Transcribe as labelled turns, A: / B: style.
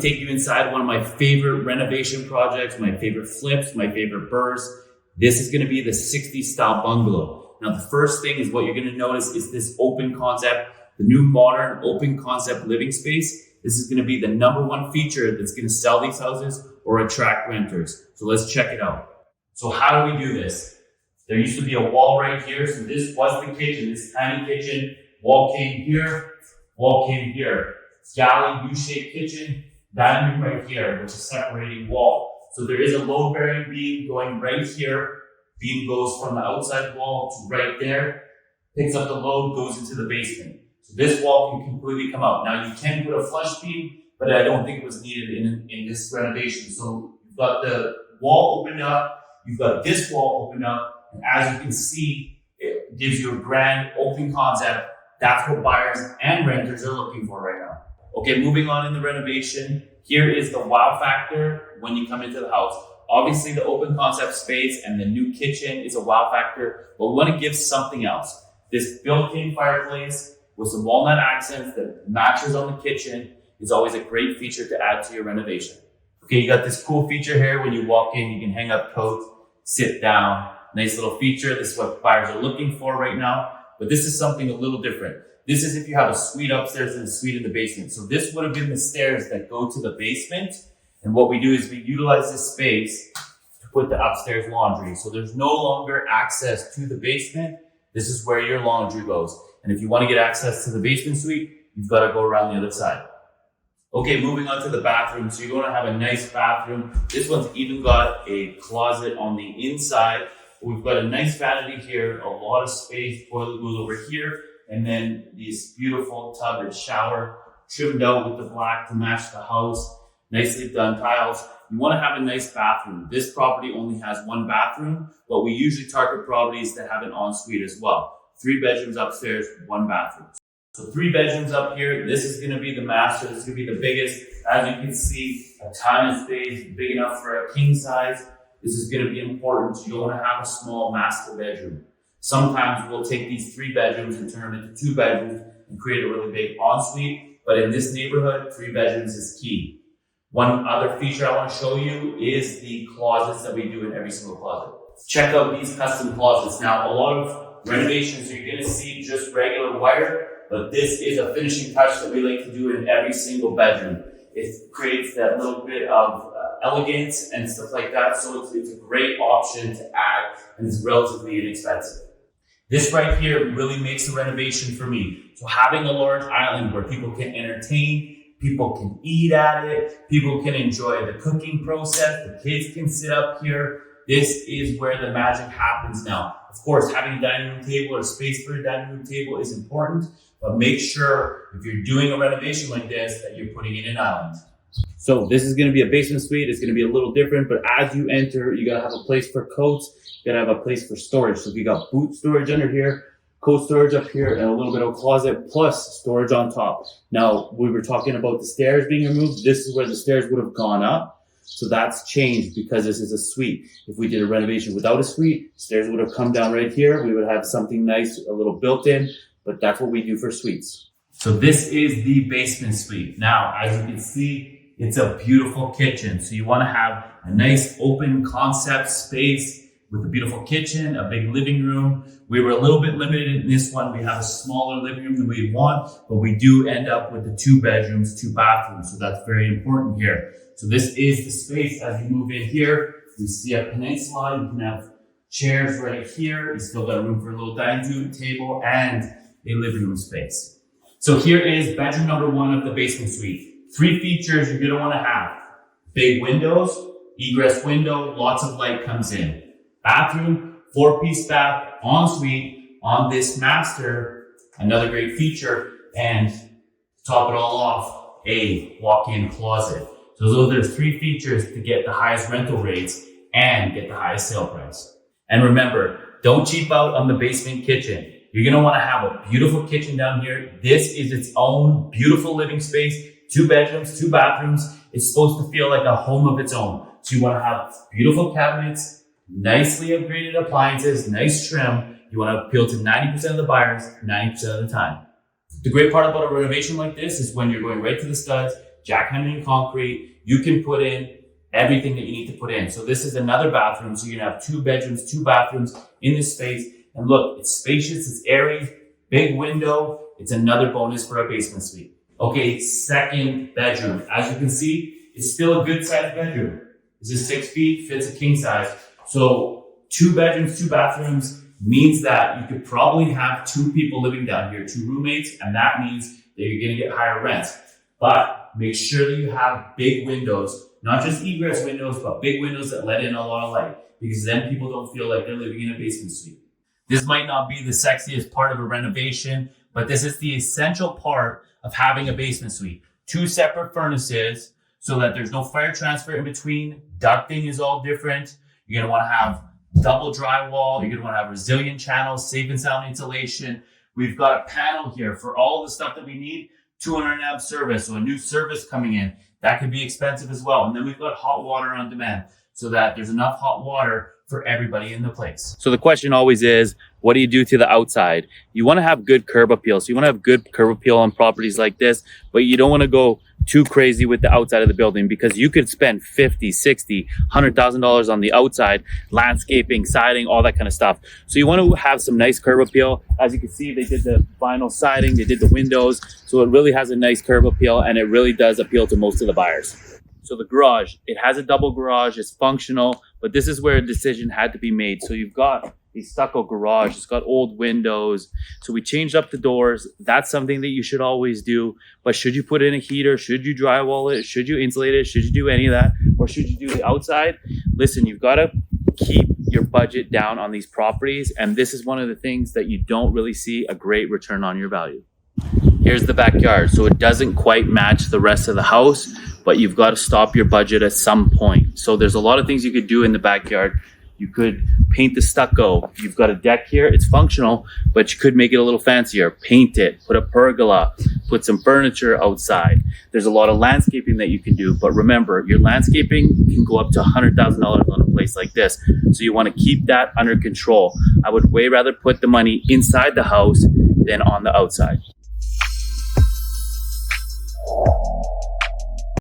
A: take you inside one of my favorite renovation projects, my favorite flips, my favorite BRRRs. This is going to be the 60s style bungalow. Now, the first thing is what you're going to notice is this open concept, the new modern open concept living space. This is going to be the #1 feature that's going to sell these houses or attract renters. So let's check it out. So how do we do this? There used to be a wall right here. So this was the kitchen, this tiny kitchen. Wall came here, wall came here. Galley U-shaped kitchen, dining room right here, which is separating wall. So there is a load-bearing beam going right here. Beam goes from the outside wall to right there, picks up the load, goes into the basement. So this wall can completely come out. Now you can put a flush beam, but I don't think it was needed in this renovation. So you've got the wall opened up, you've got this wall opened up, and as you can see, it gives you a grand open concept. That's what buyers and renters are looking for right now. Okay, moving on in the renovation. Here is the wow factor when you come into the house. Obviously, the open concept space and the new kitchen is a wow factor, but we want to give something else. This built-in fireplace with some walnut accents that matches on the kitchen is always a great feature to add to your renovation. Okay, you got this cool feature here. When you walk in, you can hang up coats, sit down. Nice little feature. This is what buyers are looking for right now. But this is something a little different. This is if you have a suite upstairs and a suite in the basement. So this would have been the stairs that go to the basement. And what we do is we utilize this space to put the upstairs laundry. So there's no longer access to the basement. This is where your laundry goes. And if you want to get access to the basement suite, you've got to go around the other side. Okay, moving on to the bathroom. So you're going to have a nice bathroom. This one's even got a closet on the inside. We've got a nice vanity here, a lot of space, toilet goes over here, and then this beautiful tub and shower trimmed out with the black to match the house. Nicely done tiles. You want to have a nice bathroom. This property only has 1 bathroom, but we usually target properties that have an ensuite as well. 3 bedrooms upstairs, 1 bathroom. So 3 bedrooms up here. This is going to be the master. This is going to be the biggest. As you can see, a ton of space, big enough for a king size. This is going to be important. You don't want to have a small master bedroom. Sometimes we'll take these 3 bedrooms and turn them into 2 bedrooms and create a really big ensuite. But in this neighborhood, 3 bedrooms is key. One other feature I want to show you is the closets that we do in every single closet. Check out these custom closets. Now, a lot of renovations, you're going to see just regular wire, but this is a finishing touch that we like to do in every single bedroom. It creates that little bit of elegance and stuff like that. So it's a great option to add, and it's relatively inexpensive. This right here really makes the renovation for me. So having a large island where people can entertain, people can eat at it, people can enjoy the cooking process, the kids can sit up here. This is where the magic happens now. Of course, having a dining room table or space for a dining room table is important, but make sure if you're doing a renovation like this that you're putting in an island. So this is going to be a basement suite. It's going to be a little different, but as you enter, you got to have a place for coats. You got to have a place for storage. So we got boot storage under here, coat storage up here, and a little bit of a closet plus storage on top. Now, we were talking about the stairs being removed. This is where the stairs would have gone up. So that's changed because this is a suite. If we did a renovation without a suite, stairs would have come down right here. We would have something nice, a little built-in, but that's what we do for suites. So this is the basement suite. Now, as you can see, it's a beautiful kitchen. So you want to have a nice open concept space with a beautiful kitchen, a big living room. We were a little bit limited in this one. We have a smaller living room than we want, but we do end up with the 2 bedrooms, 2 bathrooms. So that's very important here. So this is the space. As you move in here, you see a peninsula. You can have chairs right here. You still got room for a little dining room table and a living room space. So here is bedroom #1 of the basement suite. 3 features you're going to want to have. Big windows, egress window, lots of light comes in. Bathroom, 4-piece bath, ensuite on this master, another great feature, and to top it all off, a walk-in closet. So those are 3 features to get the highest rental rates and get the highest sale price. And remember, don't cheap out on the basement kitchen. You're going to want to have a beautiful kitchen down here. This is its own beautiful living space, 2 bedrooms, 2 bathrooms. It's supposed to feel like a home of its own. So you want to have beautiful cabinets, nicely upgraded appliances, nice trim. You want to appeal to 90% of the buyers, 90% of the time. The great part about a renovation like this is when you're going right to the studs, jackhammering concrete. You can put in everything that you need to put in. So this is another bathroom. So you're gonna have 2 bedrooms, 2 bathrooms in this space. And look, it's spacious, it's airy, big window. It's another bonus for a basement suite. Okay, second bedroom. As you can see, it's still a good sized bedroom. This is 6 feet, fits a king size. So 2 bedrooms, 2 bathrooms means that you could probably have 2 people living down here, 2 roommates, and that means that you're gonna get higher rents. But make sure that you have big windows, not just egress windows, but big windows that let in a lot of light, because then people don't feel like they're living in a basement suite. This might not be the sexiest part of a renovation, but this is the essential part of having a basement suite. 2 separate furnaces so that there's no fire transfer in between. Ducting is all different. You're gonna wanna have double drywall. You're gonna wanna have resilient channels, safe and sound insulation. We've got a panel here for all the stuff that we need. 200 amp service, so a new service coming in. That could be expensive as well. And then we've got hot water on demand so that there's enough hot water for everybody in the place. So the question always is, what do you do to the outside? You want to have good curb appeal. So you want to have good curb appeal on properties like this, but you don't want to go too crazy with the outside of the building, because you could spend $50, $60, $100,000 on the outside, landscaping, siding, all that kind of stuff. So you want to have some nice curb appeal. As you can see, they did the vinyl siding, they did the windows. So it really has a nice curb appeal, and it really does appeal to most of the buyers. So the garage, it has a double garage, it's functional, but this is where a decision had to be made. So you've got a stucco garage, it's got old windows. So we changed up the doors. That's something that you should always do. But should you put in a heater? Should you drywall it? Should you insulate it? Should you do any of that? Or should you do the outside? Listen, you've got to keep your budget down on these properties. And this is one of the things that you don't really see a great return on your value. Here's the backyard. So it doesn't quite match the rest of the house, but you've got to stop your budget at some point. So there's a lot of things you could do in the backyard. You could paint the stucco. You've got a deck here. It's functional, but you could make it a little fancier. Paint it, put a pergola, put some furniture outside. There's a lot of landscaping that you can do, but remember, your landscaping can go up to $100,000 on a place like this. So you want to keep that under control. I would way rather put the money inside the house than on the outside.